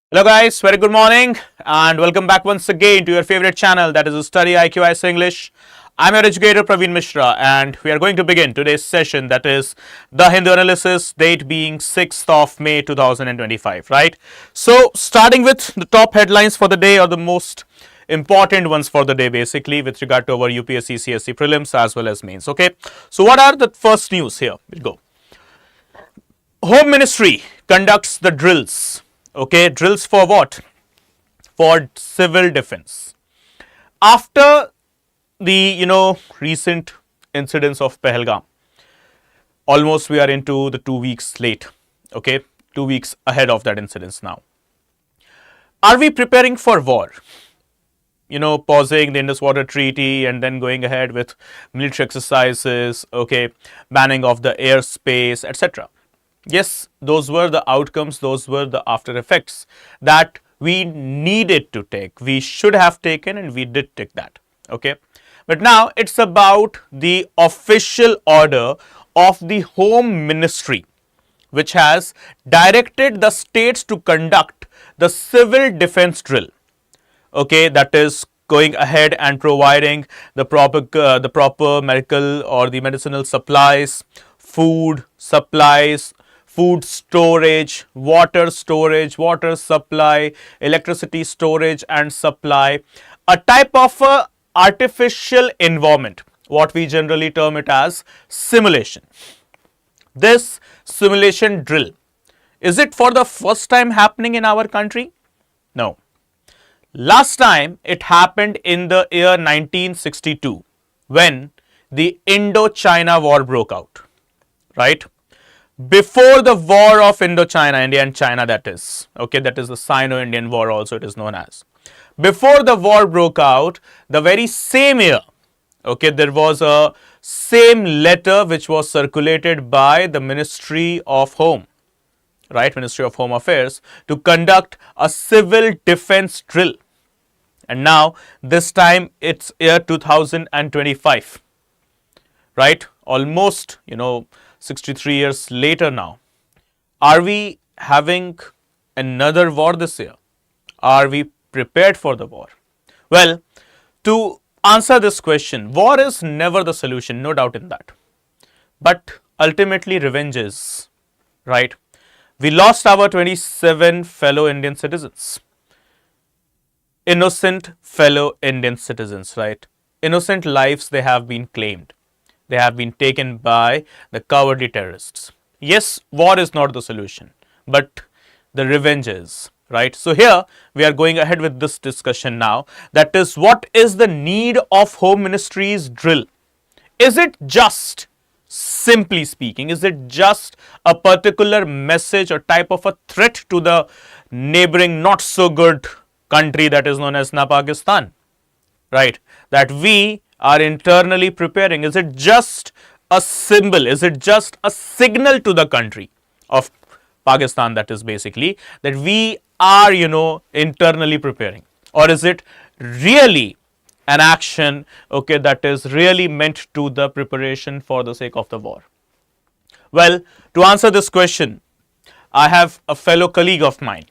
Hello guys, very good morning and welcome back once again to your favorite channel, that is StudyIQ English. I'm your educator Praveen Mishra and we are going to begin today's session, that is the Hindu analysis, date being 6th of May 2025, right? So starting with the top headlines for the day, or the most important ones for the day basically with regard to our UPSC CSE prelims as well as mains. Okay, so what are the first news here? We'll go. Home Ministry conducts the drills. Okay, drills for what? For civil defense. After the recent incidents of Pahalgam, almost we are into the 2 weeks late. Okay, 2 weeks ahead of that incidents now. Are we preparing for war? Pausing the Indus Water Treaty and then going ahead with military exercises, okay, banning of the airspace, etc. Yes, those were the outcomes, those were the after effects that we needed to take. We should have taken and we did take that. Okay. But now it's about the official order of the Home Ministry, which has directed the states to conduct the civil defense drill. Okay, that is going ahead and providing the proper medical or the medicinal supplies, food supplies, food storage, water supply, electricity storage and supply, a type of artificial environment, what we generally term it as simulation. This simulation drill, is it for the first time happening in our country? No. Last time it happened in the year 1962 when the Indo-China war broke out, right? Before the war of Indochina, India and China, that is, okay, that is the Sino-Indian war also it is known as. Before the war broke out, the very same year, okay, there was a same letter which was circulated by the Ministry of Home, right, Ministry of Home Affairs, to conduct a civil defense drill. And now this time it's year 2025, right, almost 63 years later now. Are we having another war this year? Are we prepared for the war? Well, to answer this question, war is never the solution, no doubt in that. But ultimately revenge is, right? We lost our 27 fellow Indian citizens. Innocent fellow Indian citizens, right? Innocent lives, they have been claimed. They have been taken by the cowardly terrorists. Yes, war is not the solution, but the revenge is, right? So here we are going ahead with this discussion now. That is, what is the need of Home Ministry's drill? Is it just, simply speaking, is it just a particular message or type of a threat to the neighboring not so good country that is known as Pakistan, right? That we are internally preparing? Is it just a symbol? Is it just a signal to the country of Pakistan, that is basically that we are internally preparing? Or is it really an action, okay, that is really meant to the preparation for the sake of the war? Well, to answer this question, I have a fellow colleague of mine,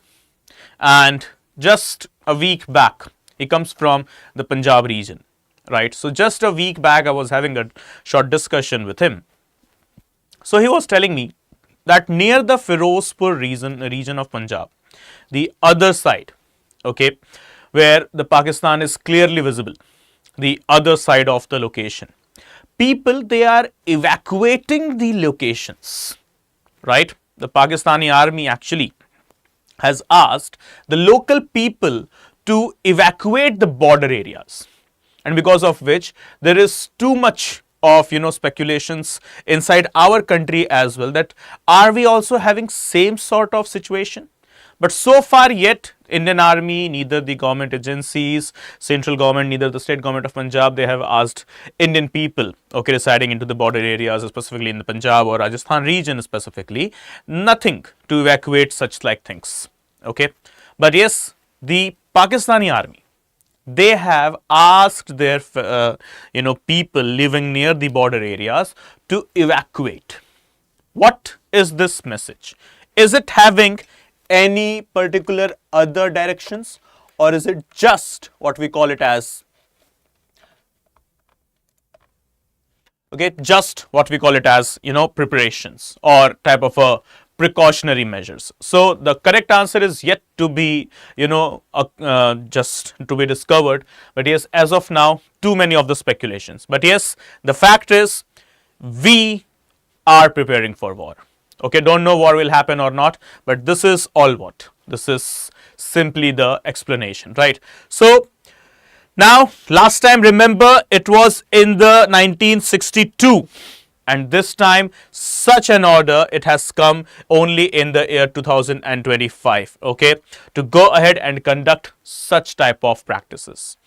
and just a week back, he comes from the Punjab region. Right, so just a week back I was having a short discussion with him. So he was telling me that near the Firozpur region of Punjab, the other side, okay, where the Pakistan is clearly visible, the other side of the location, people, they are evacuating the locations, right? The Pakistani army actually has asked the local people to evacuate the border areas. And because of which there is too much of speculations inside our country as well, that are we also having same sort of situation? But so far yet, Indian Army, neither the government agencies, central government, neither the state government of Punjab, they have asked Indian people, okay, residing into the border areas, specifically in the Punjab or Rajasthan region specifically, nothing to evacuate such like things, okay. But yes, the Pakistani army, they have asked their people living near the border areas to evacuate. What is this message? Is it having any particular other directions, or is it just what we call it as, okay, just what we call it as, preparations or type of a precautionary measures? So the correct answer is yet to be, just to be discovered. But yes, as of now, too many of the speculations. But yes, the fact is, we are preparing for war. Okay, don't know war will happen or not, but this is all what. This is simply the explanation, right? So now, last time, remember, it was in the 1962, and this time such an order, it has come only in the year 2025, okay, to go ahead and conduct such type of practices.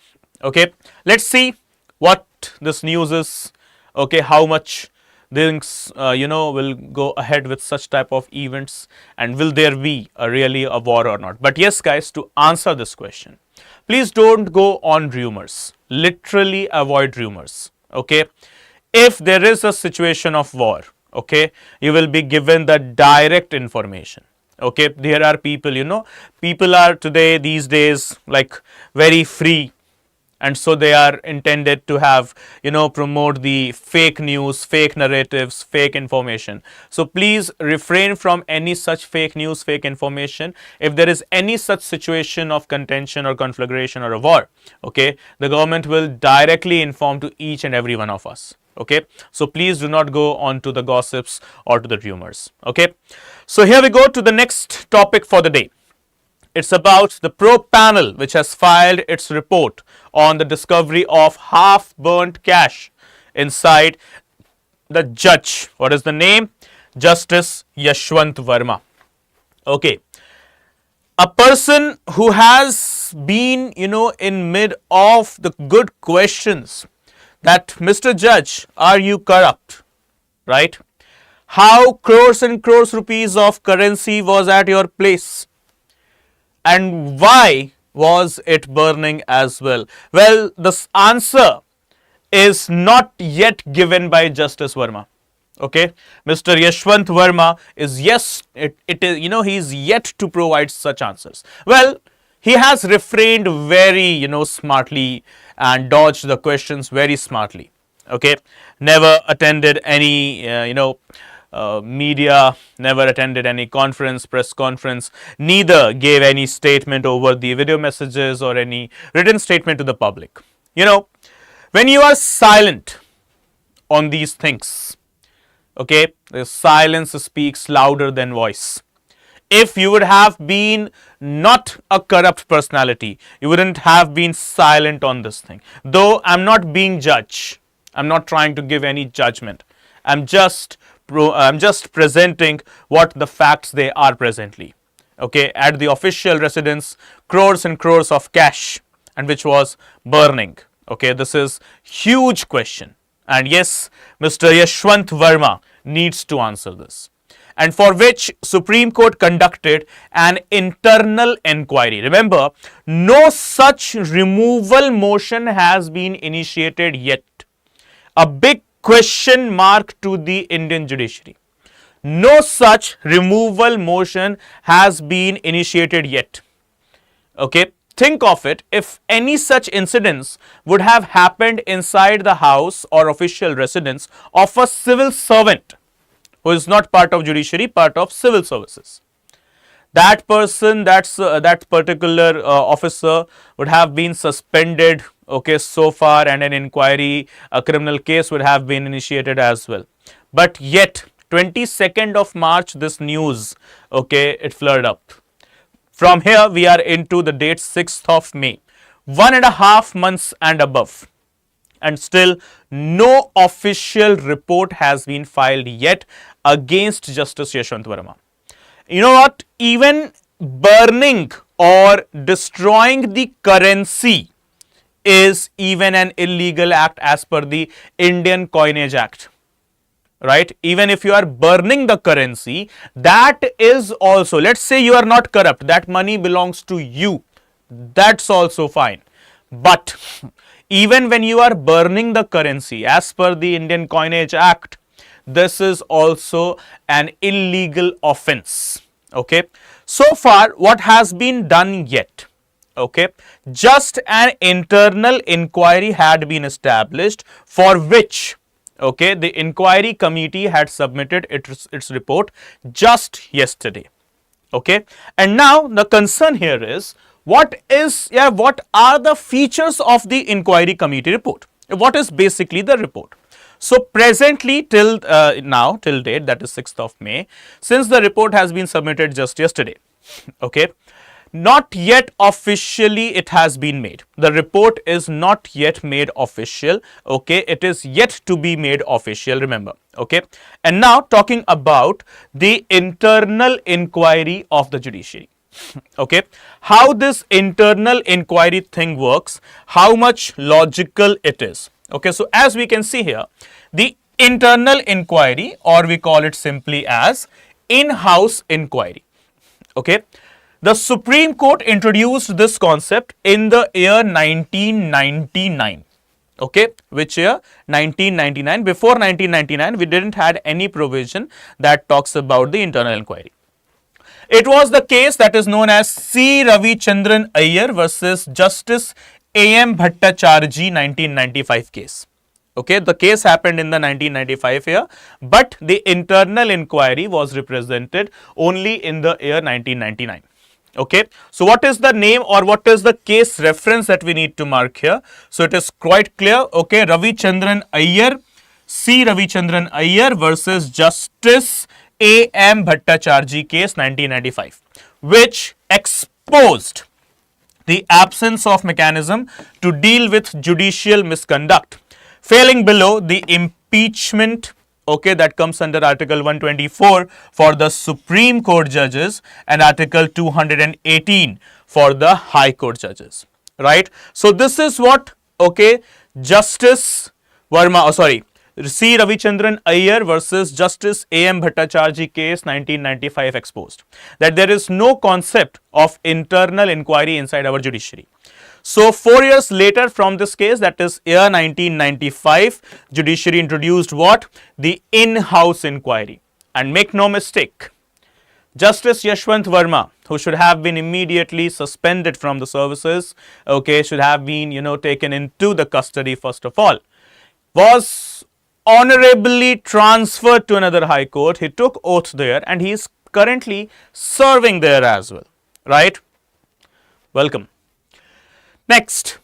Okay, let's see what this news is, okay, how much things will go ahead with such type of events, and will there be really a war or not. But yes, guys, to answer this question, please don't go on rumors. Literally avoid rumors. Okay. If there is a situation of war, okay, you will be given the direct information. Okay. There are people, people are today, these days, like very free. And so they are intended to have, promote the fake news, fake narratives, fake information. So please refrain from any such fake news, fake information. If there is any such situation of contention or conflagration or a war, okay, the government will directly inform to each and every one of us. Okay, so please do not go on to the gossips or to the rumors. Okay, so here we go to the next topic for the day. It's about the probe panel which has filed its report on the discovery of half-burnt cash inside the judge. What is the name? Justice Yashwant Verma. Okay. A person who has been, in mid of the good questions that, Mr. Judge, are you corrupt? Right? How crores and crores rupees of currency was at your place? And why was it burning as well? Well, the answer is not yet given by Justice Verma. Okay, Mr. Yashwant Verma is it is, he's yet to provide such answers. Well, he has refrained very, smartly and dodged the questions very smartly. Okay, never attended any, media, never attended any press conference, neither gave any statement over the video messages or any written statement to the public. When you are silent on these things, okay, the silence speaks louder than voice. If you would have been not a corrupt personality, you wouldn't have been silent on this thing. Though I'm not being judge, I'm not trying to give any judgment. I'm just presenting what the facts they are presently. Okay, at the official residence, crores and crores of cash, and which was burning. Okay, this is huge question, and yes, Mr. Yashwant Verma needs to answer this, and for which Supreme Court conducted an internal inquiry. Remember, no such removal motion has been initiated yet. A big question mark to the Indian judiciary. No such removal motion has been initiated yet. Okay, think of it, if any such incidents would have happened inside the house or official residence of a civil servant who is not part of judiciary, part of civil services. That person, that particular officer would have been suspended, okay, so far, and an inquiry, a criminal case would have been initiated as well. But yet, 22nd of March, this news, okay, it flared up. From here, we are into the date 6th of May, 1.5 months and above. And still, no official report has been filed yet against Justice Yashwant Verma. You know what? Even burning or destroying the currency is even an illegal act as per the Indian Coinage Act. Right? Even if you are burning the currency, that is also, let's say you are not corrupt, that money belongs to you. That's also fine. But even when you are burning the currency as per the Indian Coinage Act, this is also an illegal offense. Okay, so far what has been done yet? Okay, just an internal inquiry had been established for which, okay, the inquiry committee had submitted its report just yesterday. Okay, and now the concern here is what are the features of the inquiry committee report? What is basically the report? So presently till now, till date, that is 6th of May, since the report has been submitted just yesterday, okay, not yet officially it has been made. The report is not yet made official, okay, it is yet to be made official, remember, okay. And now talking about the internal inquiry of the judiciary. Okay, how this internal inquiry thing works, how much logical it is. Okay, so as we can see here, the internal inquiry, or we call it simply as in-house inquiry. Okay, the Supreme Court introduced this concept in the year 1999. Okay, which year? 1999. Before 1999, we didn't had any provision that talks about the internal inquiry. It was the case that is known as C. Ravichandran Iyer versus Justice A.M. Bhattacharjee 1995 case. Okay, the case happened in the 1995 year, but the internal inquiry was represented only in the year 1999. Okay, so what is the name or what is the case reference that we need to mark here? So it is quite clear. Okay, Ravichandran Iyer, C. Ravichandran Iyer versus Justice A.M. Bhattacharjee case 1995, which exposed the absence of mechanism to deal with judicial misconduct, failing below the impeachment, okay, that comes under Article 124 for the Supreme Court judges and Article 218 for the High Court judges, right? So this is what, okay, Justice Verma, C. Ravichandran Iyer versus Justice A.M. Bhattacharjee case 1995 exposed, that there is no concept of internal inquiry inside our judiciary. So 4 years later from this case, that is year 1995, judiciary introduced what? The in-house inquiry. And make no mistake, Justice Yashwant Verma, who should have been immediately suspended from the services, okay, should have been, taken into the custody first of all, was honorably transferred to another high court. He took oath there and he is currently serving there as well, right? Welcome. Next,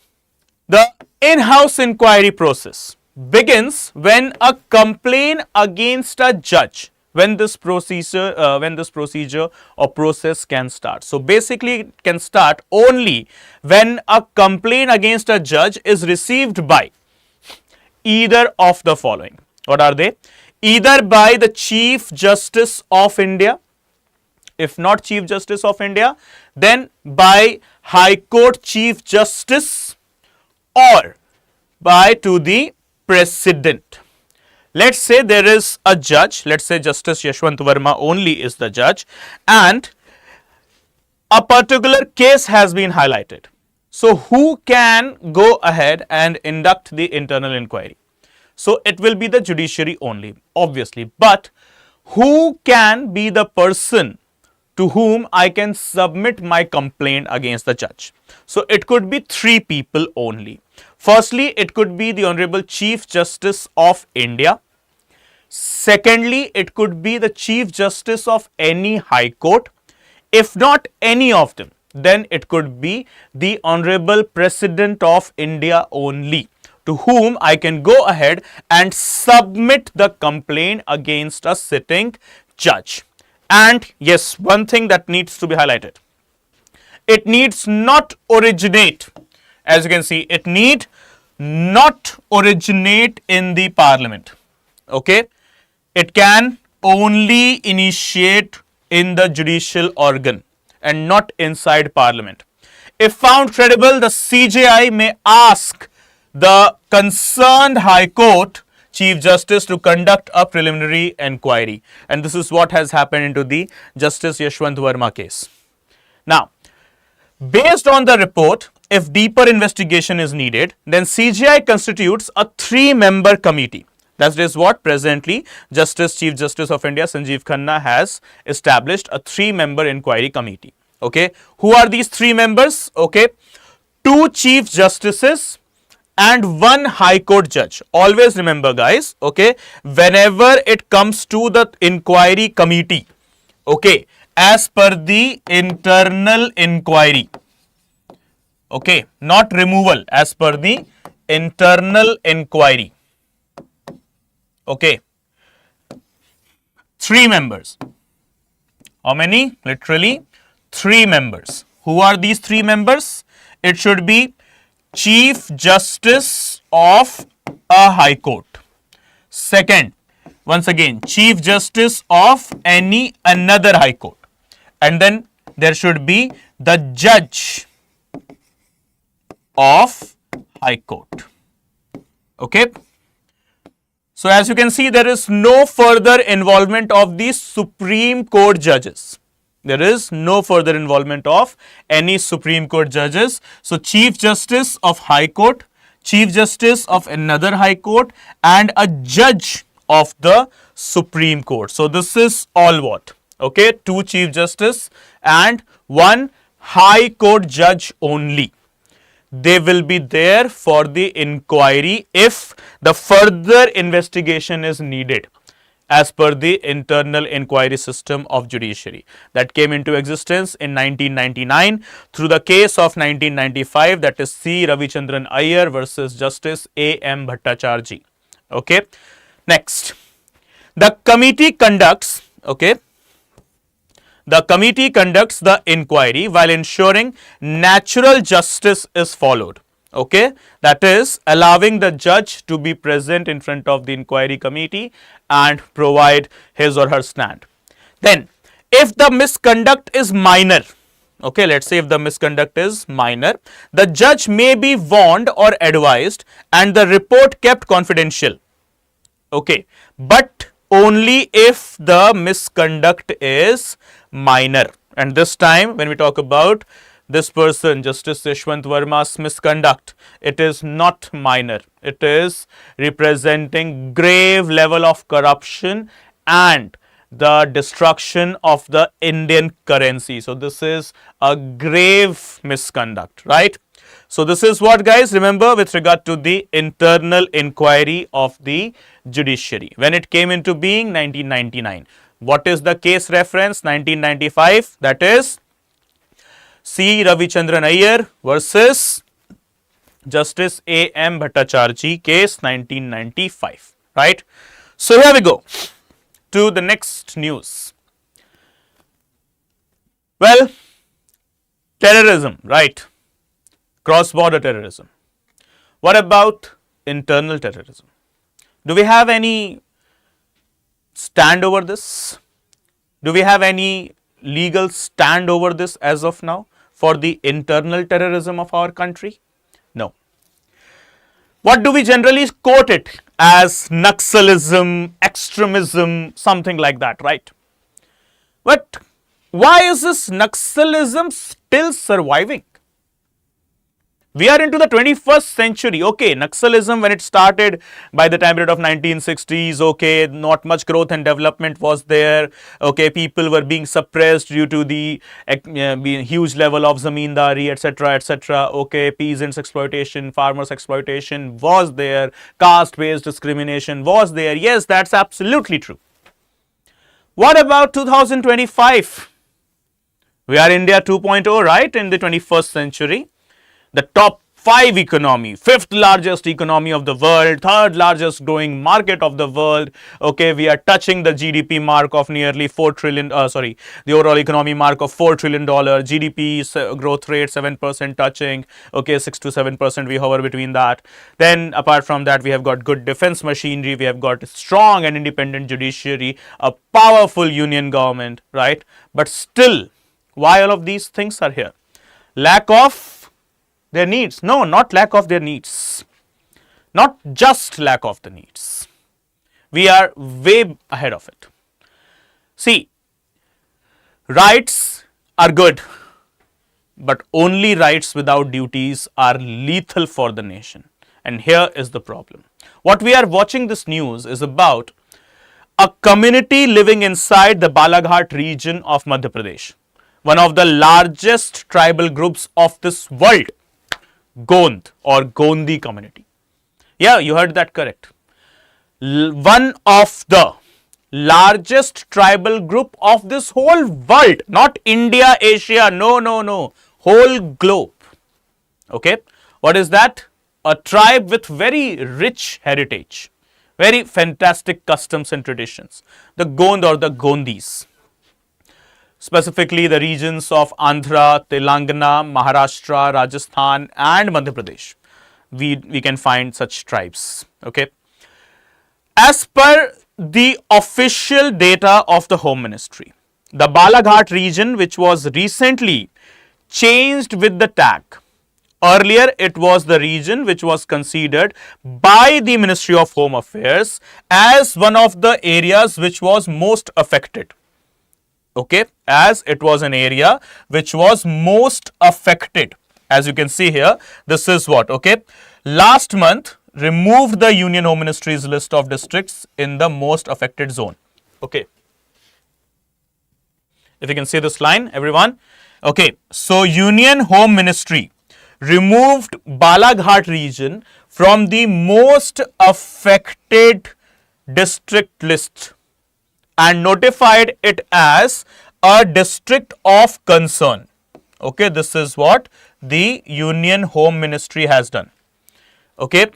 the in-house inquiry process begins when a complaint against a judge, when this procedure or process can start. So basically it can start only when a complaint against a judge is received by either of the following. What are they? Either by the Chief Justice of India. If not Chief Justice of India, then by High Court Chief Justice or by to the President. Let's say there is a judge, let's say Justice Yashwant Verma only is the judge, and a particular case has been highlighted. So who can go ahead and induct the internal inquiry? So it will be the judiciary only, obviously, but who can be the person to whom I can submit my complaint against the judge? So it could be 3 people only. Firstly, it could be the Honorable Chief Justice of India. Secondly, it could be the Chief Justice of any High Court. If not any of them, then it could be the Honorable President of India only, to whom I can go ahead and submit the complaint against a sitting judge. And yes, one thing that needs to be highlighted, it needs not originate, as you can see, it need not originate in the parliament. Okay, it can only initiate in the judicial organ and not inside parliament. If found credible, the CJI may ask the concerned High Court Chief Justice to conduct a preliminary inquiry, and this is what has happened into the Justice Yashwant Verma case. Now, based on the report, if deeper investigation is needed, then CJI constitutes a 3-member committee. That is what presently Chief Justice of India Sanjeev Khanna has established a 3-member inquiry committee. Okay, who are these 3 members? Okay, 2 Chief Justices and 1 High Court judge. Always remember, guys, okay, whenever it comes to the inquiry committee, okay, as per the internal inquiry, okay, not removal, as per the internal inquiry, okay, 3 members. How many? Literally 3 members. Who are these 3 members? It should be Chief Justice of a High Court. Second, once again, Chief Justice of any another High Court. And then there should be the Judge of High Court. Okay. So as you can see, there is no further involvement of the Supreme Court judges. There is no further involvement of any Supreme Court judges. So Chief Justice of High Court, Chief Justice of another High Court, and a judge of the Supreme Court. So this is all what? Okay, 2 Chief Justice and 1 High Court judge only. They will be there for the inquiry if the further investigation is needed, as per the internal inquiry system of judiciary that came into existence in 1999 through the case of 1995, that is C. Ravichandran Iyer versus Justice A. M. Bhattacharjee. Okay. Next, the committee conducts, okay, the committee conducts the inquiry while ensuring natural justice is followed. Okay, that is allowing the judge to be present in front of the inquiry committee and provide his or her stand. Then, if the misconduct is minor, okay, let's say if the misconduct is minor, the judge may be warned or advised and the report kept confidential. Okay, but only if the misconduct is minor. And this time, when we talk about this person, Justice Yashwant Verma's misconduct, it is not minor. It is representing grave level of corruption and the destruction of the Indian currency. So this is a grave misconduct, right? So this is what, guys, remember with regard to the internal inquiry of the judiciary when it came into being 1999. What is the case reference? 1995, that is C. Ravichandran Iyer versus Justice A. M. Bhattacharjee case 1995, right? So here we go to the next news. Well, terrorism, right? Cross-border terrorism. What about internal terrorism? Do we have any stand over this? Do we have any legal stand over this as of now for the internal terrorism of our country? No. What do we generally quote it as? Naxalism, extremism, something like that, right? But why is this Naxalism still surviving? We are into the 21st century. Okay, Naxalism, when it started by the time period of 1960s, okay, not much growth and development was there. Okay, people were being suppressed due to the huge level of zamindari, etc., etc. Okay, peasants exploitation, farmers exploitation was there. Caste-based discrimination was there. Yes, that's absolutely true. What about 2025? We are India 2.0, right, in the 21st century. The top 5 economy, 5th largest economy of the world, 3rd largest growing market of the world. Okay, we are touching the GDP mark of nearly 4 trillion, the overall economy mark of $4 trillion. GDP growth rate 7% touching, okay, 6 to 7% we hover between that. Then apart from that, we have got good defense machinery, we have got strong and independent judiciary, a powerful union government, right? But still, why all of these things are here? Lack of their needs. No, not lack of their needs. Not just lack of the needs. We are way ahead of it. See, rights are good, but only rights without duties are lethal for the nation. And here is the problem. What we are watching this news is about a community living inside the Balaghat region of Madhya Pradesh, one of the largest tribal groups of this world, Gond or Gondi community. Yeah, you heard that correct. One of the largest tribal group of this whole world, not India, Asia, no, whole globe. Okay, what is that? A tribe with very rich heritage, very fantastic customs and traditions, the Gond or the Gondis. Specifically the regions of Andhra, Telangana, Maharashtra, Rajasthan and Madhya Pradesh. We can find such tribes. Okay. As per the official data of the Home Ministry, the Balaghat region, which was recently changed with the tag. Earlier, it was the region which was considered by the Ministry of Home Affairs as one of the areas which was most affected. Okay, as it was an area which was most affected. As you can see here, this is what, okay, last month removed the Union Home Ministry's list of districts in the most affected zone. Okay, if you can see this line, everyone. Okay, so Union Home Ministry removed Balaghat region from the most affected district list and notified it as a district of concern. Okay, this is what the Union Home Ministry has done. Okay,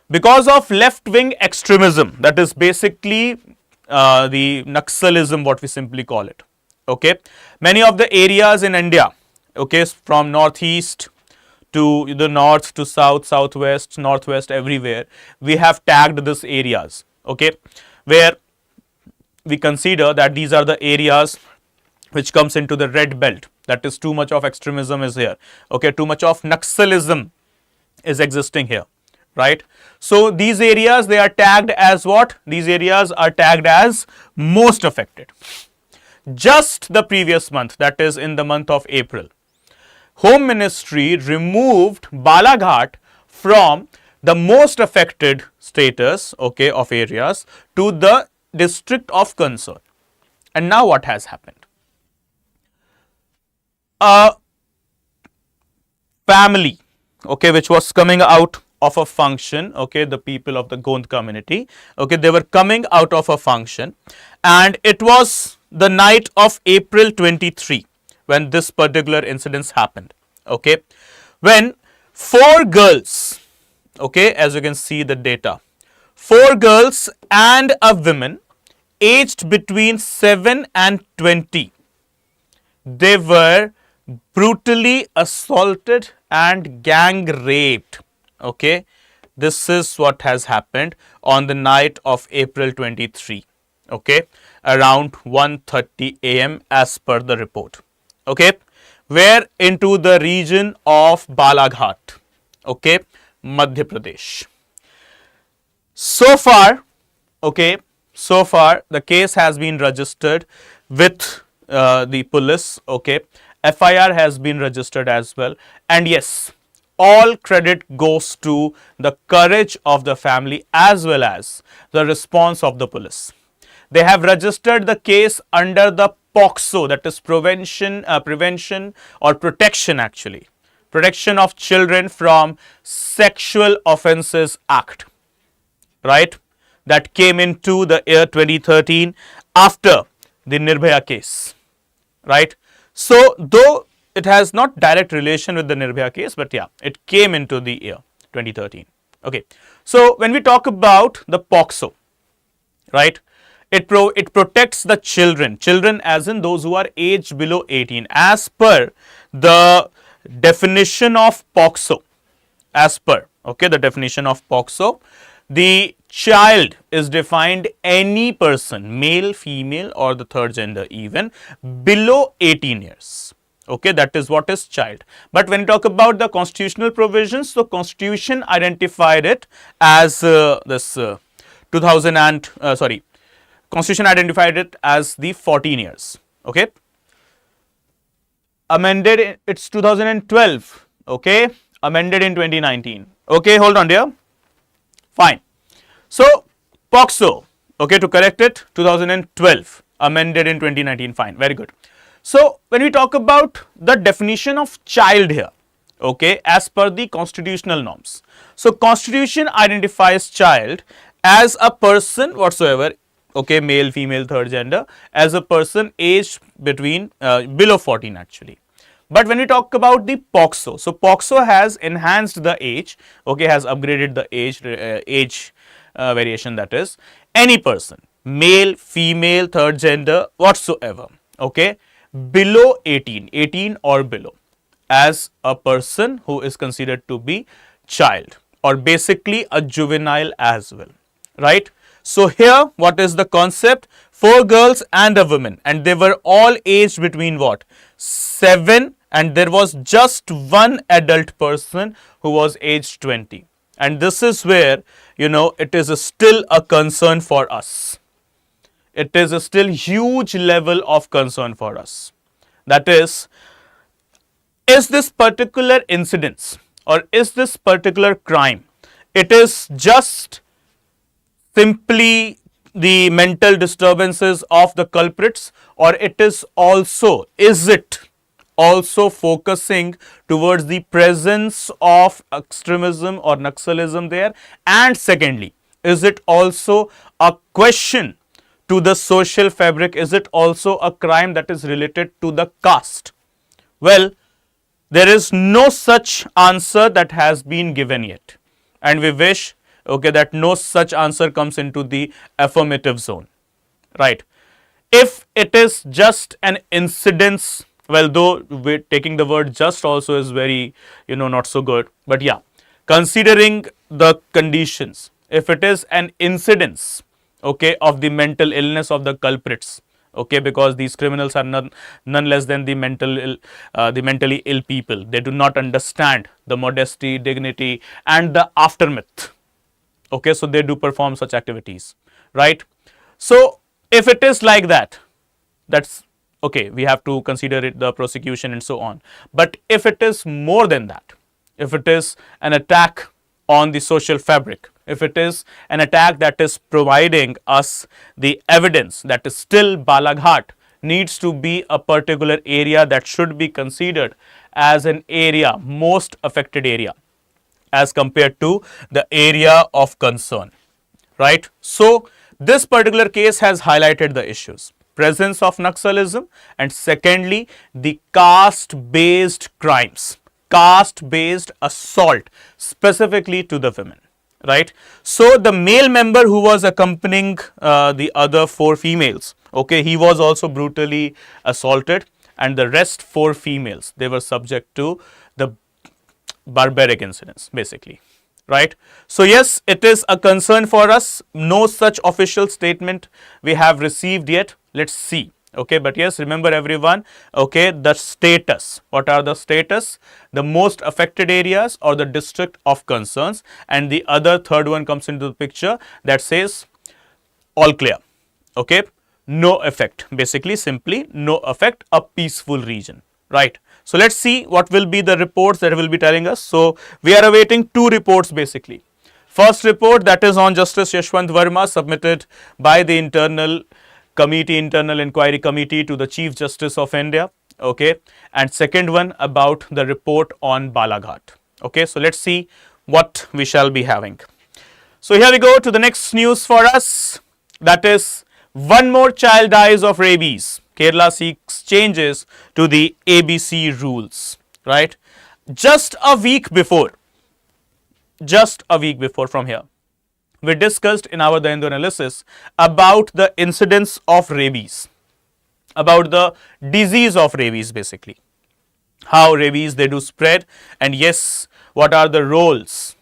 because of left-wing extremism, that is basically the Naxalism, what we simply call it. Okay, many of the areas in India, okay, from northeast to the north to south, southwest, northwest, everywhere, we have tagged these areas, okay, where we consider that these are the areas which comes into the red belt. That is, too much of extremism is here. Okay, too much of Naxalism is existing here, right? So these areas, they are tagged as what? These areas are tagged as most affected. Just the previous month, that is in the month of April, Home Ministry removed Balaghat from the most affected status, okay, of areas to the district of concern. And now what has happened? A family, okay, which was coming out of a function, okay, the people of the Gond community, okay, they were coming out of a function, and it was the night of April 23 when this particular incident happened. Okay, when 4 girls, okay, as you can see the data, 4 girls and a woman aged between 7 and 20, they were brutally assaulted and gang raped. Okay, this is what has happened on the night of April 23, okay, around 1:30 a.m. as per the report. Okay, where into the region of Balaghat, okay, Madhya Pradesh. So far, okay, so far the case has been registered with the police, okay, FIR has been registered as well, and yes, all credit goes to the courage of the family as well as the response of the police. They have registered the case under the POCSO, that is prevention or protection, actually, Protection of Children from Sexual Offences Act, right, that came into the year 2013 after the Nirbhaya case, right. So though it has not direct relation with the Nirbhaya case, but yeah, it came into the year 2013. Okay, so when we talk about the POCSO, right, it protects the children as in those who are aged below 18. As per the definition of POCSO, the definition of POCSO, the child is defined any person, male, female or the third gender even, below 18 years. Okay, that is what is child. But when we talk about the constitutional provisions, so Constitution identified it as Constitution identified it as the 14 years. Okay, amended, it's 2012. Okay, amended in 2019. Okay, hold on dear. Fine. So, POCSO, okay, to correct it, 2012, amended in 2019, fine, very good. So, when we talk about the definition of child here, okay, as per the constitutional norms. So, constitution identifies child as a person whatsoever, okay, male, female, third gender, as a person aged between below 14 actually. But when we talk about the POCSO, so POCSO has enhanced the age, okay, has upgraded the age variation, that is any person, male, female, third gender, whatsoever, okay, below 18 or below, as a person who is considered to be child or basically a juvenile as well, right? So here what is the concept? 4 girls and a woman, and they were all aged between what? 7, and there was just one adult person who was aged 20. And this is where, you know, it is still a concern for us. It is a still huge level of concern for us. That is this particular incidence or is this particular crime, it is just simply the mental disturbances of the culprits, or it is also focusing towards the presence of extremism or Naxalism there? And secondly, is it also a question to the social fabric? Is it also a crime that is related to the caste? Well, there is no such answer that has been given yet, and we wish, okay, that no such answer comes into the affirmative zone, right? If it is just an incidence, well, though we're taking the word just also is very, you know, not so good, but yeah, considering the conditions, if it is an incidence, okay, of the mental illness of the culprits, okay, because these criminals are none less than the mentally ill people. They do not understand the modesty, dignity, and the aftermath. Okay, so they do perform such activities, right? So if it is like that, that's okay, we have to consider it the prosecution and so on. But if it is more than that, if it is an attack on the social fabric, if it is an attack that is providing us the evidence that is still Balaghat needs to be a particular area that should be considered as an area, most affected area as compared to the area of concern, right? So this particular case has highlighted the issues, presence of Naxalism, and secondly, the caste-based crimes, caste-based assault specifically to the women, right? So the male member who was accompanying the other 4 females, okay, he was also brutally assaulted, and the rest 4 females, they were subject to the barbaric incidents basically, right? So yes, it is a concern for us. No such official statement we have received yet. Let's see. Okay, but yes, remember everyone, okay, the status. What are the status? The most affected areas or the district of concerns, and the other third one comes into the picture that says all clear. Okay, no effect, basically simply no effect, a peaceful region, right? So let's see what will be the reports that will be telling us. So we are awaiting 2 reports basically. First report, that is on Justice Yashwant Verma, submitted by the internal inquiry committee to the Chief Justice of India, okay, and second one about the report on Balaghat. Okay, so let's see what we shall be having. So here we go to the next news for us, that is one more child dies of rabies. Kerala seeks changes to the ABC rules, right? Just a week before from here, we discussed in our The Hindu analysis about the incidence of rabies, about the disease of rabies basically, how rabies they do spread, and yes, what are the roles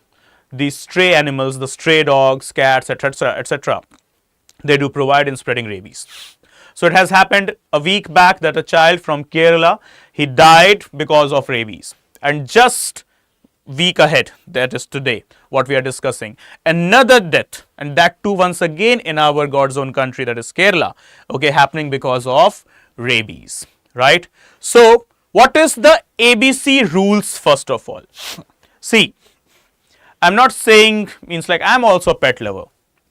the stray animals, the stray dogs, cats, etc., they do provide in spreading rabies. So it has happened a week back that a child from Kerala, he died because of rabies, and just week ahead, that is today, what we are discussing, another death, and that too once again in our God's own country, that is Kerala, okay, happening because of rabies, right? So what is the ABC rules first of all? See, I'm not saying, means like I'm also a pet lover.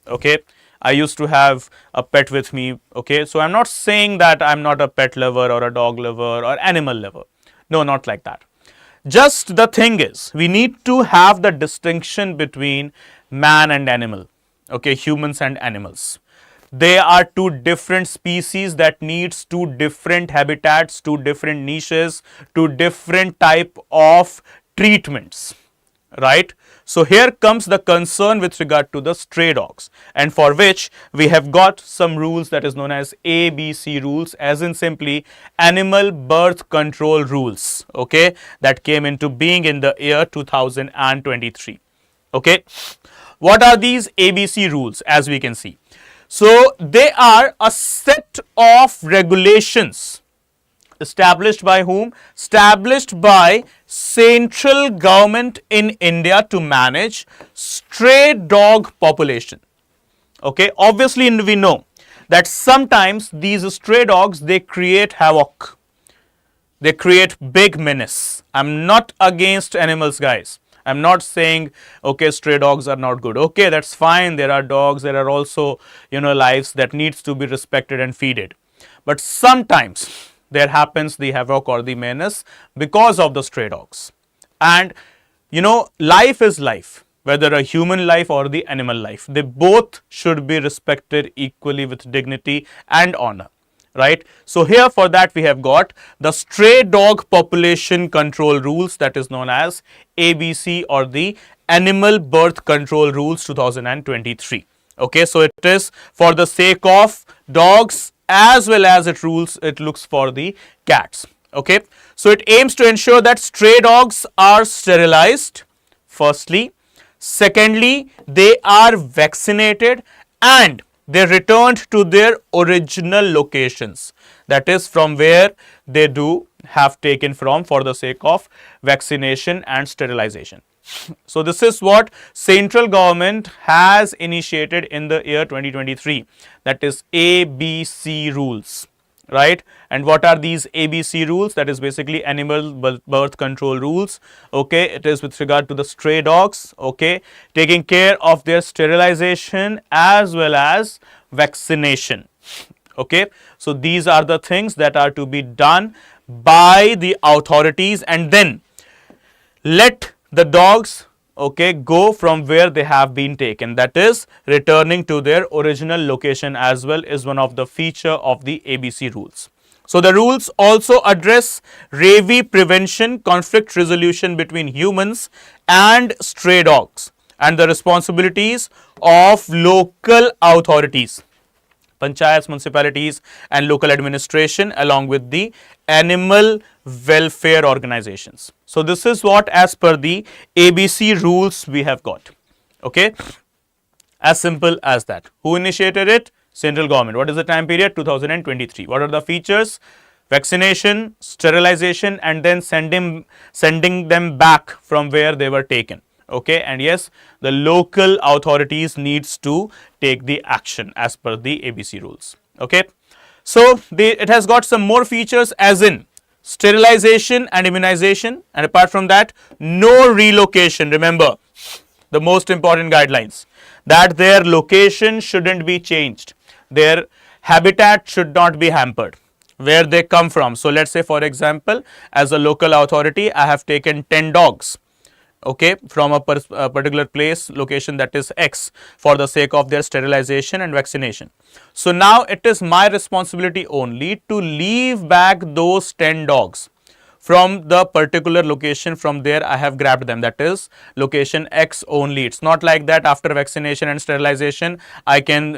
Okay, I used to have a pet with me. Okay, so I'm not saying that I'm not a pet lover or a dog lover or animal lover. No, not like that. Just the thing is, we need to have the distinction between man and animal. Okay, humans and animals. They are two different species that needs two different habitats, two different niches, two different type of treatments, right? So here comes the concern with regard to the stray dogs, and for which we have got some rules that is known as ABC rules, as in simply animal birth control rules, okay, that came into being in the year 2023. Okay, what are these ABC rules? As we can see, so they are a set of regulations established by whom? Established by central government in India to manage stray dog population. Okay, obviously we know that sometimes these stray dogs, they create havoc, they create big menace. I'm not against animals, guys. I'm not saying, okay, stray dogs are not good. Okay, that's fine. There are dogs, there are also, lives that needs to be respected and feeded. But sometimes there happens the havoc or the menace because of the stray dogs. And, life is life, whether a human life or the animal life. They both should be respected equally with dignity and honor. Right. So here for that we have got the stray dog population control rules, that is known as ABC, or the Animal Birth Control Rules 2023. Okay, so it is for the sake of dogs as well as it looks for the cats. Okay, so it aims to ensure that stray dogs are sterilized, firstly. Secondly, they are vaccinated and they returned to their original locations, that is from where they do have taken from for the sake of vaccination and sterilization. So this is what central government has initiated in the year 2023, that is ABC rules, right? And what are these ABC rules? That is basically animal birth control rules. Okay, it is with regard to the stray dogs, okay, taking care of their sterilization as well as vaccination. Okay, so these are the things that are to be done by the authorities, and then let the dogs, okay, go from where they have been taken, that is returning to their original location as well is one of the feature of the ABC rules. So the rules also address rabies prevention, conflict resolution between humans and stray dogs, and the responsibilities of local authorities, panchayats, municipalities and local administration, along with the animal welfare organizations. So this is what as per the ABC rules we have got. Okay, as simple as that. Who initiated it? Central government. What is the time period? 2023. What are the features? Vaccination, sterilization, and then sending them back from where they were taken. Okay, and yes, the local authorities needs to take the action as per the ABC rules. Okay, so it has got some more features, as in sterilization and immunization, and apart from that, no relocation. Remember the most important guidelines, that their location shouldn't be changed, their habitat should not be hampered, where they come from. So let's say, for example, as a local authority, I have taken 10 dogs, okay, from a particular place, location, that is X, for the sake of their sterilization and vaccination. So now it is my responsibility only to leave back those 10 dogs from the particular location from there I have grabbed them, that is location X only. It's not like that after vaccination and sterilization I can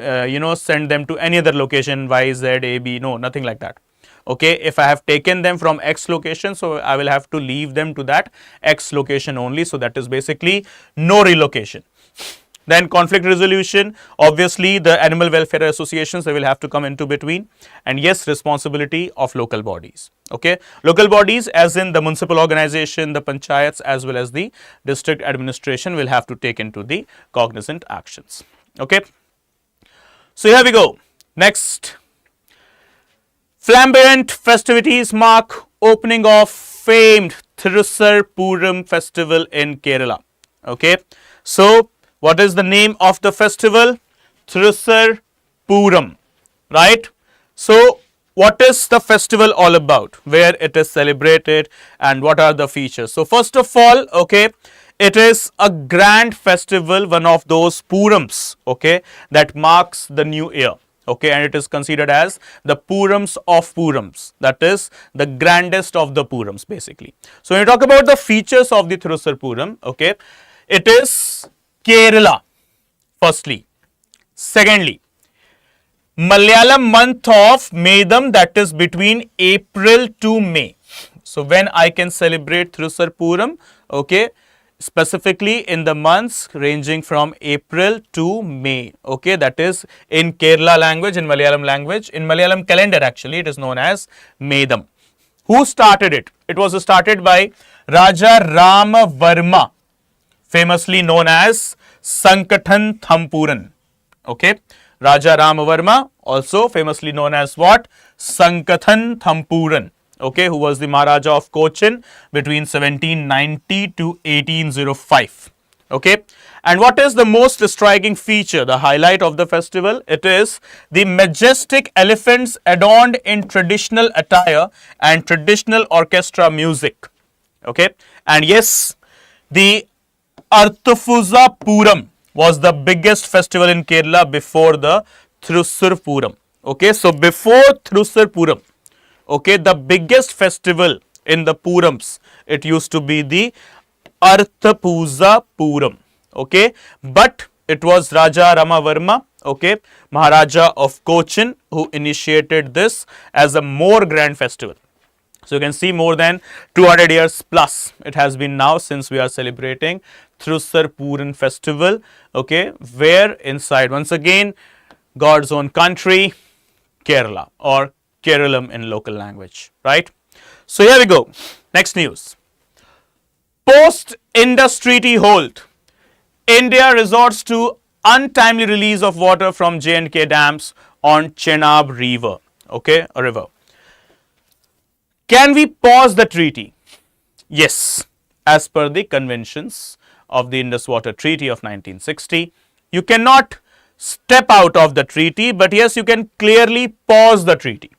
send them to any other location Y, Z, A, B. No, nothing like that. Okay, if I have taken them from X location, so I will have to leave them to that X location only. So that is basically no relocation. Then conflict resolution, obviously the animal welfare associations, they will have to come into between, and yes, responsibility of local bodies. Okay, local bodies as in the municipal organization, the panchayats as well as the district administration will have to take into the cognizant actions. Okay, so here we go. Next, flamboyant festivities mark opening of famed Thrusur Puram festival in Kerala. Okay, So what is the name of the festival? Thrusur Puram, right? So what is the festival all about, where it is celebrated, and what are the features? So first of all, okay, it is a grand festival, one of those Purams, okay, that marks the new year, okay, and it is considered as the Purams of Purams, that is the grandest of the Purams basically. So when you talk about the features of the Thrusur Puram, okay, it is Kerala firstly. Secondly, Malayalam month of Medam, that is between April to May. So when I can celebrate Thrusur Puram, okay, specifically in the months ranging from April to May, okay, that is in Kerala language, in Malayalam language, in Malayalam calendar actually it is known as Medam. Who started it? It was started by Raja Rama Varma, famously known as Sankathan Thampuran, okay. Raja Ramavarma, also famously known as what? Sankathan Thampuran, okay, who was the Maharaja of Cochin between 1790 to 1805, okay. And what is the most striking feature, the highlight of the festival? It is the majestic elephants adorned in traditional attire and traditional orchestra music, okay. And yes, the Arthufuza Puram was the biggest festival in Kerala before the Thrusur Puram. Okay, so before Thrusur Puram, okay, the biggest festival in the Purams, it used to be the Arthufuza Puram. Okay, but it was Raja Ramavarma, okay, Maharaja of Cochin, who initiated this as a more grand festival. So you can see more than 200 years plus it has been now since we are celebrating Thrusur Puram festival, okay, where inside once again God's own country, Kerala, or Keralam in local language, right? So here we go. Next news. Post Indus Treaty hold, India resorts to untimely release of water from J&K dams on Chenab River, okay, a river. Can we pause the treaty? Yes, as per the conventions of the Indus Water Treaty of 1960, you cannot step out of the treaty, but yes, you can clearly pause the treaty,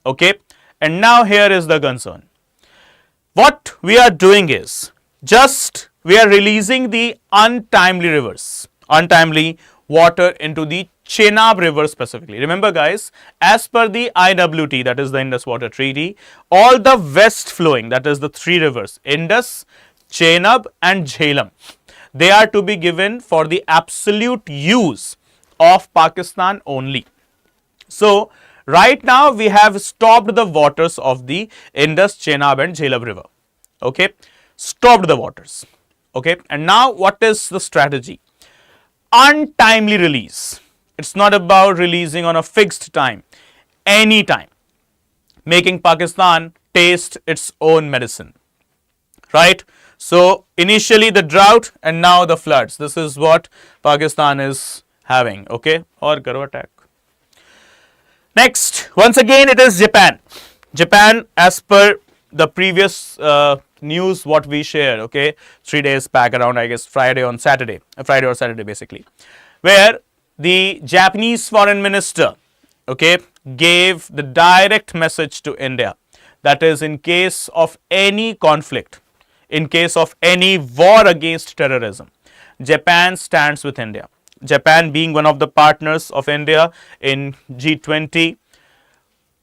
okay. And now here is the concern. What we are doing is just we are releasing the untimely rivers, untimely water into the Chenab River specifically. Remember guys, as per the IWT, that is the Indus Water Treaty, all the west flowing, that is the three rivers, Indus, Chenab and Jhelum, they are to be given for the absolute use of Pakistan only. So right now we have stopped the waters of the Indus, Chenab and Jhelum River, okay, stopped the waters, okay. And now what is the strategy? Untimely release. It's not about releasing on a fixed time, any time, making Pakistan taste its own medicine, right? So initially the drought and now the floods. This is what Pakistan is having, okay, or Garo attack. Next, once again it is Japan. Japan, as per the previous news what we shared, okay, 3 days back around, I guess Friday or Saturday basically, where the Japanese foreign minister, okay, gave the direct message to India, that is in case of any conflict, in case of any war against terrorism, Japan stands with India. Japan being one of the partners of India in G20,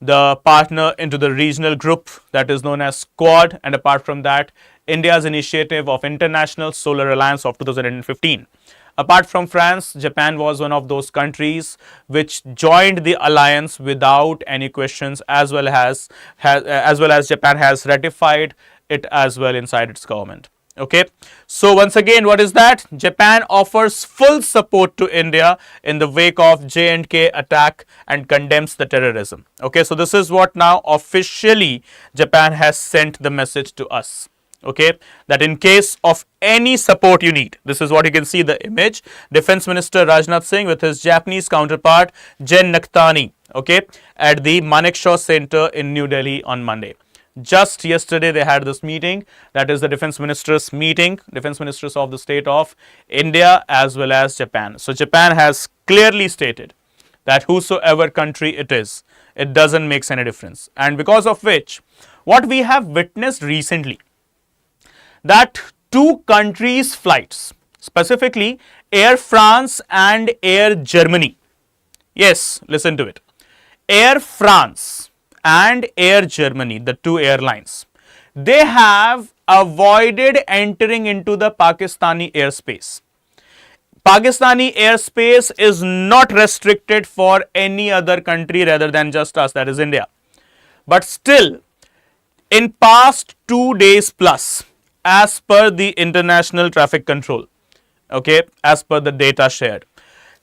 the partner into the regional group that is known as Quad, and apart from that, India's initiative of International Solar Alliance of 2015. Apart from France, Japan was one of those countries which joined the alliance without any questions, as well as Japan has ratified it as well inside its government. Okay, so once again, what is that? Japan offers full support to India in the wake of J&K attack and condemns the terrorism. Okay, so this is what now officially Japan has sent the message to us. Okay, that in case of any support you need, this is what you can see the image. Defense Minister Rajnath Singh with his Japanese counterpart Jen Naktani, okay, at the Manekshaw Center in New Delhi on Monday. Just yesterday they had this meeting, that is the defense ministers meeting, defense ministers of the state of India as well as Japan. So Japan has clearly stated that whosoever country it is, it doesn't make any difference. And because of which, what we have witnessed recently, that two countries' flights, specifically Air France and Air Germany. Yes, listen to it. Air France and Air Germany, the two airlines, they have avoided entering into the Pakistani airspace. Pakistani airspace is not restricted for any other country rather than just us, that is India. But still, in past 2 days plus, as per the international traffic control, okay, as per the data shared,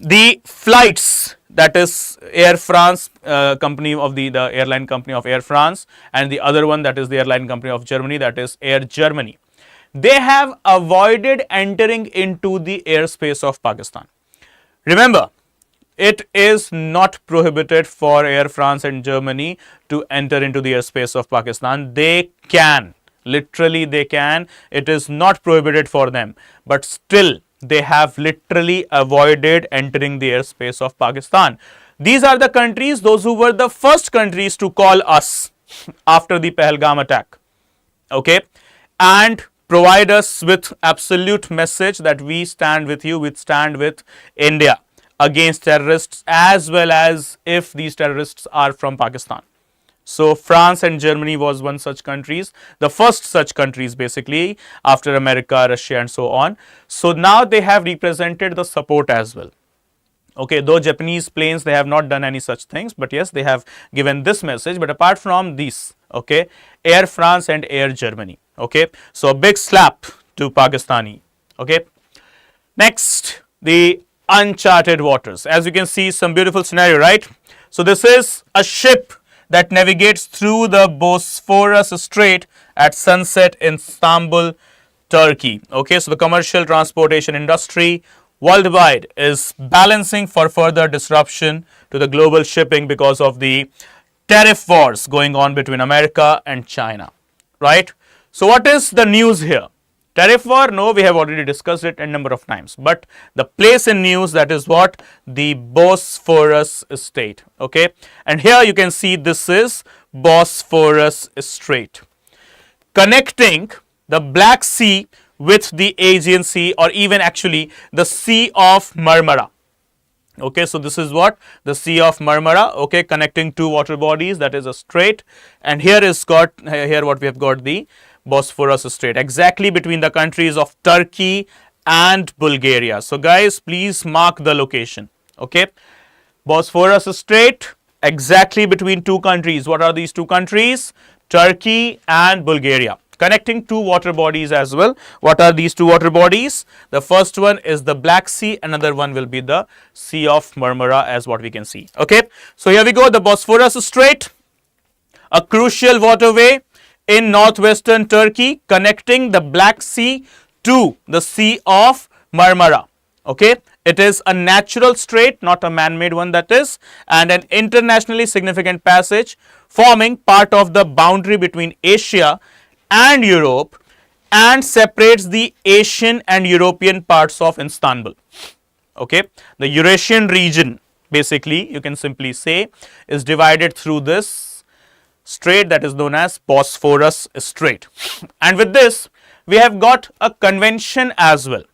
the flights, that is Air France, company of the airline company of Air France, and the other one, that is the airline company of Germany, that is Air Germany, they have avoided entering into the airspace of Pakistan. Remember, it is not prohibited for Air France and Germany to enter into the airspace of Pakistan. They can, literally they can, it is not prohibited for them, but still they have literally avoided entering the airspace of Pakistan. These are the countries, those who were the first countries to call us after the Pahalgam attack, okay, and provide us with absolute message that we stand with you, we stand with India against terrorists, as well as if these terrorists are from Pakistan. So France and Germany was one such countries, the first such countries basically after America, Russia and so on. So now they have represented the support as well. Okay, though Japanese planes, they have not done any such things, but yes, they have given this message. But apart from these, okay, Air France and Air Germany, okay, so a big slap to Pakistani, okay. Next, the uncharted waters. As you can see, some beautiful scenario, right? So this is a ship that navigates through the Bosphorus Strait at sunset in Istanbul, Turkey. Okay, so the commercial transportation industry worldwide is balancing for further disruption to the global shipping because of the tariff wars going on between America and China, right? So what is the news here? Tariff war, no, we have already discussed it a number of times, but the place in news, that is what? The Bosphorus Strait, okay, and here you can see this is Bosphorus Strait, connecting the Black Sea with the Aegean Sea, or even actually the Sea of Marmara. Okay, so this is what? The Sea of Marmara, okay, connecting two water bodies, that is a strait, and here is got, here what we have got, the Bosphorus Strait, exactly between the countries of Turkey and Bulgaria. So guys, please mark the location, okay, Bosphorus Strait, exactly between two countries. What are these two countries? Turkey and Bulgaria, connecting two water bodies as well. What are these two water bodies? The first one is the Black Sea, another one will be the Sea of Marmara, as what we can see. Okay, so here we go, the Bosphorus Strait, a crucial waterway in northwestern Turkey, connecting the Black Sea to the Sea of Marmara. Okay, it is a natural strait, not a man-made one, that is, and an internationally significant passage forming part of the boundary between Asia and Europe, and separates the Asian and European parts of Istanbul. Okay, the Eurasian region, basically you can simply say, is divided through this strait that is known as Bosphorus Strait. And with this, we have got a convention as well,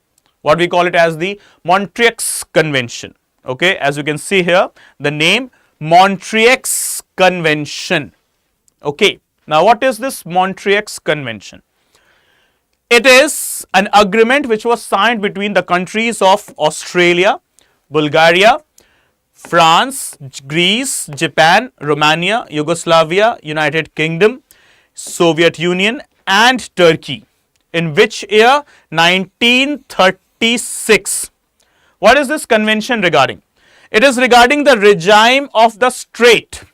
what we call it as the Montrex Convention. Okay, as you can see here, the name Montrex Convention. Okay, now what is this Montrex Convention? It is an agreement which was signed between the countries of Australia, Bulgaria, France, Greece, Japan, Romania, Yugoslavia, United Kingdom, Soviet Union and Turkey. In which year? 1936. What is this convention regarding? It is regarding the regime of the strait,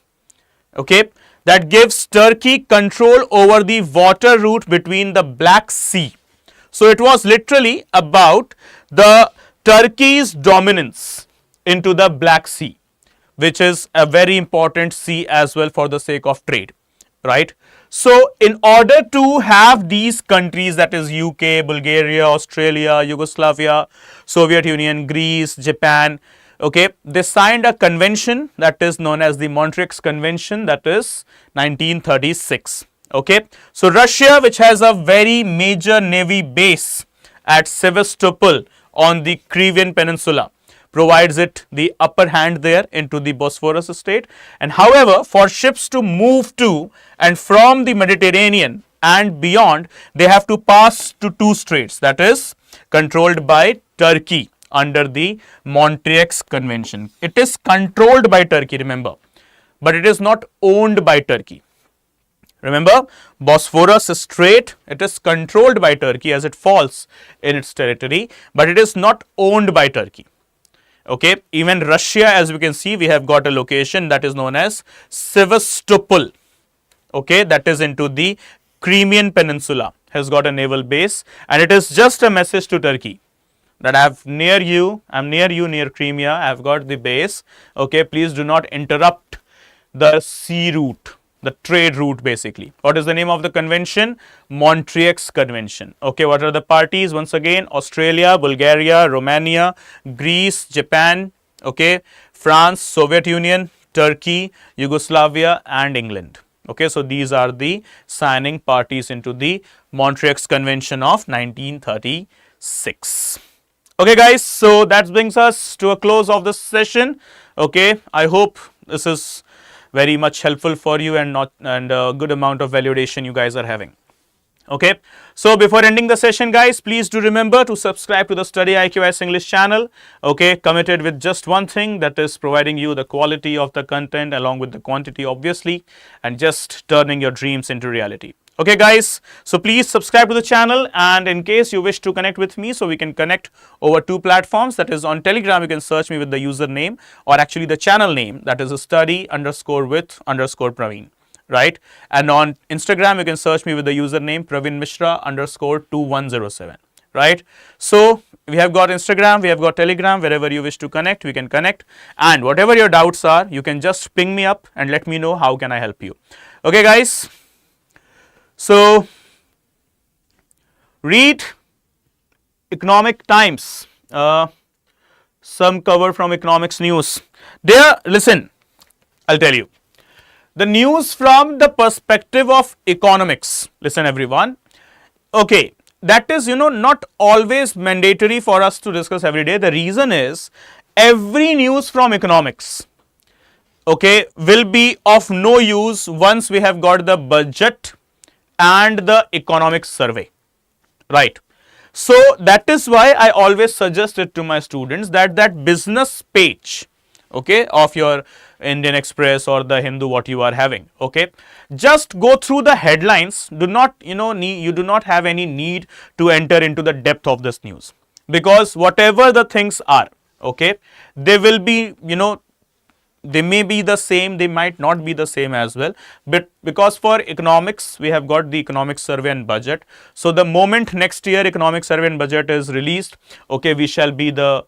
okay, that gives Turkey control over the water route between the Black Sea. So it was literally about the Turkey's dominance into the Black Sea, which is a very important sea as well for the sake of trade, right? So in order to have these countries, that is UK, Bulgaria, Australia, Yugoslavia, Soviet Union, Greece, Japan, okay, they signed a convention that is known as the Montrex Convention, that is 1936. Okay, so Russia, which has a very major navy base at Sevastopol on the Crimean Peninsula, provides it the upper hand there into the Bosphorus Strait. And however, for ships to move to and from the Mediterranean and beyond, they have to pass to two straits, that is controlled by Turkey under the Montrex Convention. It is controlled by Turkey, remember, but it is not owned by Turkey. Remember, Bosphorus Strait, it is controlled by Turkey as it falls in its territory, but it is not owned by Turkey. Okay, even Russia, as we can see, we have got a location that is known as Sevastopol. Okay, that is into the Crimean Peninsula, has got a naval base, and it is just a message to Turkey that I am near you near Crimea, I have got the base. Okay, please do not interrupt the sea route, the trade route basically. What is the name of the convention? Montrex Convention. Okay, what are the parties? Once again, Australia, Bulgaria, Romania, Greece, Japan, okay, France, Soviet Union, Turkey, Yugoslavia and England. Okay, so these are the signing parties into the Montrex Convention of 1936. Okay guys, so that brings us to a close of this session. Okay, I hope this is very much helpful for you and a good amount of validation you guys are having. Okay, so before ending the session guys, please do remember to subscribe to the StudyIQ English channel. Okay, committed with just one thing, that is providing you the quality of the content along with the quantity obviously, and just turning your dreams into reality. Okay guys, so please subscribe to the channel, and in case you wish to connect with me, so we can connect over two platforms, that is on Telegram you can search me with the username or actually the channel name, that is study_with_Praveen, right? And on Instagram you can search me with the username Praveen Mishra _2107, right? So we have got Instagram, we have got Telegram, wherever you wish to connect we can connect, and whatever your doubts are you can just ping me up and let me know how can I help you. Okay guys, so read Economic Times, some cover from economics news. There, listen, I'll tell you the news from the perspective of economics. Listen everyone. Okay, that is not always mandatory for us to discuss every day. The reason is every news from economics, okay, will be of no use once we have got the budget and the economic survey, right? So that is why I always suggest it to my students that business page, okay, of your Indian Express or the Hindu, what you are having, okay, just go through the headlines. Do not you do not have any need to enter into the depth of this news, because whatever the things are, okay, they will be they may be the same, they might not be the same as well, but because for economics we have got the economic survey and budget. So the moment next year economic survey and budget is released, okay, we shall be the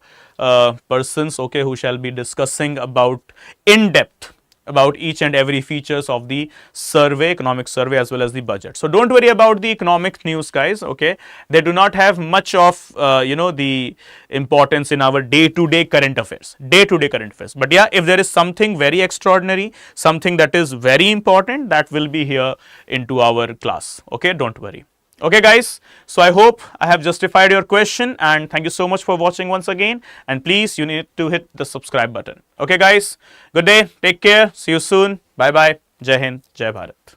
persons, okay, who shall be discussing about in depth about each and every features of the survey, economic survey as well as the budget. So don't worry about the economic news guys, okay, they do not have much of the importance in our day-to-day current affairs, but yeah, if there is something very extraordinary, something that is very important, that will be here into our class. Okay, don't worry. Okay guys, so I hope I have justified your question, and thank you so much for watching once again, and please you need to hit the subscribe button. Okay guys, good day, take care, see you soon, bye bye, Jai Hind, Jai Bharat.